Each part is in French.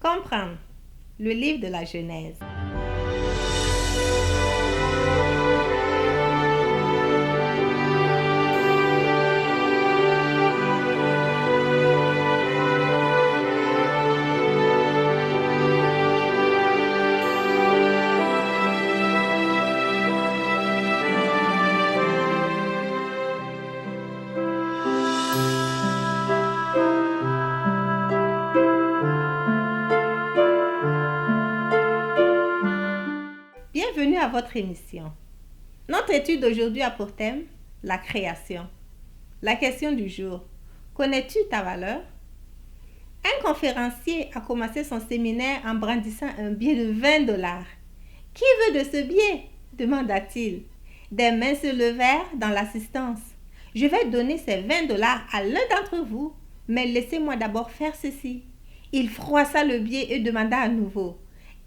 Comprendre. Le livre de la Genèse. Bienvenue à votre émission. Notre étude d'aujourd'hui a pour thème la création. La question du jour: connais-tu ta valeur? Un conférencier a commencé son séminaire en brandissant un billet de 20 $. Qui veut de ce billet? Demanda-t-il. Des mains se levèrent dans l'assistance. Je vais donner ces 20 $ à l'un d'entre vous, mais laissez-moi d'abord faire ceci. Il froissa le billet et demanda à nouveau: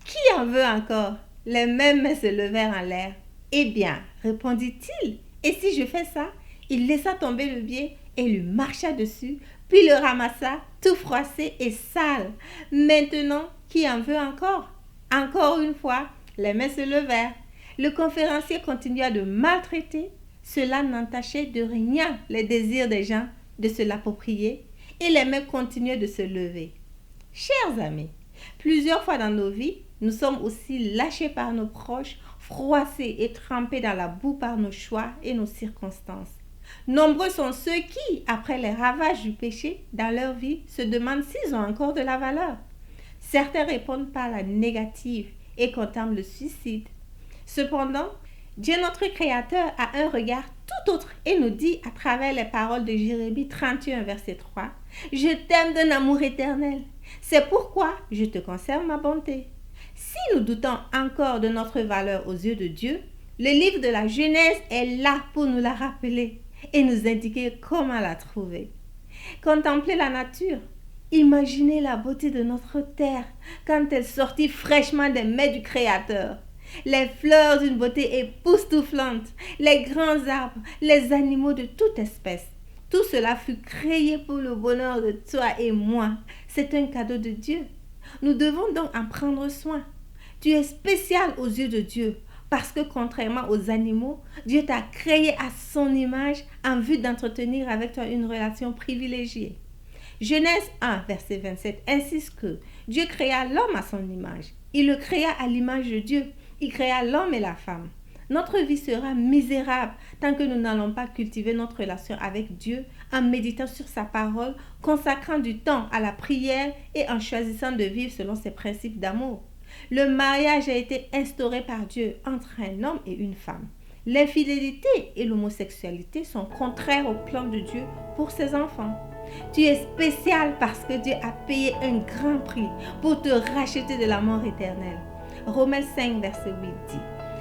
qui en veut encore? Les mêmes mains se levèrent en l'air. Eh bien, répondit-il, et si je fais ça? Il laissa tomber le billet et lui marcha dessus, puis le ramassa, tout froissé et sale. Maintenant, qui en veut encore? Encore une fois, les mains se levèrent. Le conférencier continua de maltraiter. Cela n'entachait de rien les désirs des gens de se l'approprier, et les mains continuaient de se lever. Chers amis, plusieurs fois dans nos vies, nous sommes aussi lâchés par nos proches, froissés et trempés dans la boue par nos choix et nos circonstances. Nombreux sont ceux qui, après les ravages du péché dans leur vie, se demandent s'ils ont encore de la valeur. Certains répondent par la négative et contemplent le suicide. Cependant, Dieu notre Créateur a un regard tout autre et nous dit à travers les paroles de Jérémie 31, verset 3, « Je t'aime d'un amour éternel. C'est pourquoi je te conserve ma bonté. » Si nous doutons encore de notre valeur aux yeux de Dieu, le livre de la Genèse est là pour nous la rappeler et nous indiquer comment la trouver. Contemplez la nature. Imaginez la beauté de notre terre quand elle sortit fraîchement des mains du Créateur. Les fleurs d'une beauté époustouflante, les grands arbres, les animaux de toute espèce. Tout cela fut créé pour le bonheur de toi et moi. C'est un cadeau de Dieu. Nous devons donc en prendre soin. Tu es spécial aux yeux de Dieu parce que contrairement aux animaux, Dieu t'a créé à son image en vue d'entretenir avec toi une relation privilégiée. Genèse 1, verset 27 insiste que Dieu créa l'homme à son image. Il le créa à l'image de Dieu. Il créa l'homme et la femme. Notre vie sera misérable tant que nous n'allons pas cultiver notre relation avec Dieu en méditant sur sa parole, consacrant du temps à la prière et en choisissant de vivre selon ses principes d'amour. Le mariage a été instauré par Dieu entre un homme et une femme. L'infidélité et l'homosexualité sont contraires au plan de Dieu pour ses enfants. Tu es spécial parce que Dieu a payé un grand prix pour te racheter de la mort éternelle. Romains 5, verset 8 dit: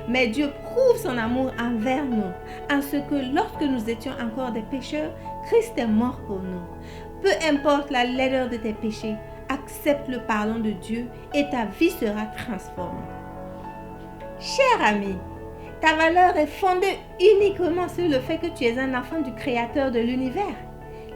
mais Dieu prouve son amour envers nous, en ce que lorsque nous étions encore des pécheurs, Christ est mort pour nous. Peu importe la laideur de tes péchés, accepte le pardon de Dieu et ta vie sera transformée. Cher ami, ta valeur est fondée uniquement sur le fait que tu es un enfant du Créateur de l'univers.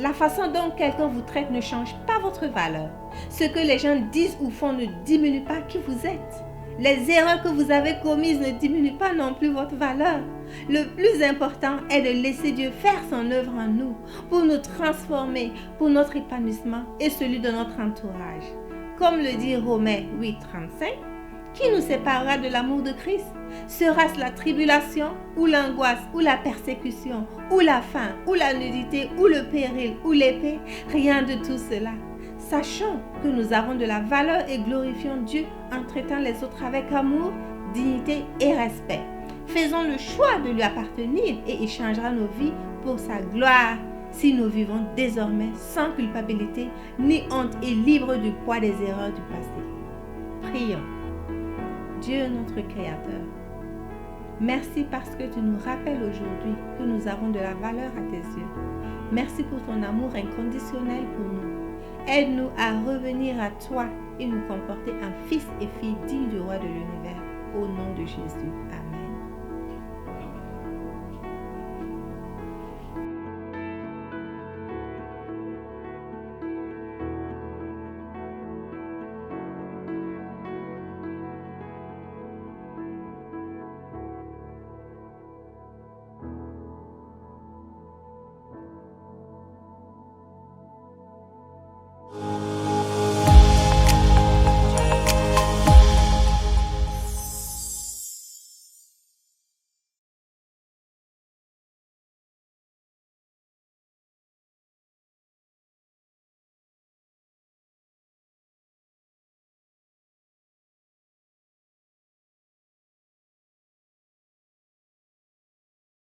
La façon dont quelqu'un vous traite ne change pas votre valeur. Ce que les gens disent ou font ne diminue pas qui vous êtes. Les erreurs que vous avez commises ne diminuent pas non plus votre valeur. Le plus important est de laisser Dieu faire son œuvre en nous pour nous transformer, pour notre épanouissement et celui de notre entourage. Comme le dit Romains 8, 35, qui nous séparera de l'amour de Christ? Sera-ce la tribulation, ou l'angoisse, ou la persécution, ou la faim, ou la nudité, ou le péril, ou l'épée? Rien de tout cela. Sachons que nous avons de la valeur et glorifions Dieu en traitant les autres avec amour, dignité et respect. Faisons le choix de lui appartenir et il changera nos vies pour sa gloire si nous vivons désormais sans culpabilité ni honte et libres du poids des erreurs du passé. Prions. Dieu notre Créateur, merci parce que tu nous rappelles aujourd'hui que nous avons de la valeur à tes yeux. Merci pour ton amour inconditionnel pour nous. Aide-nous à revenir à toi et nous comporter en fils et filles dignes du roi de l'univers. Au nom de Jésus. Amen.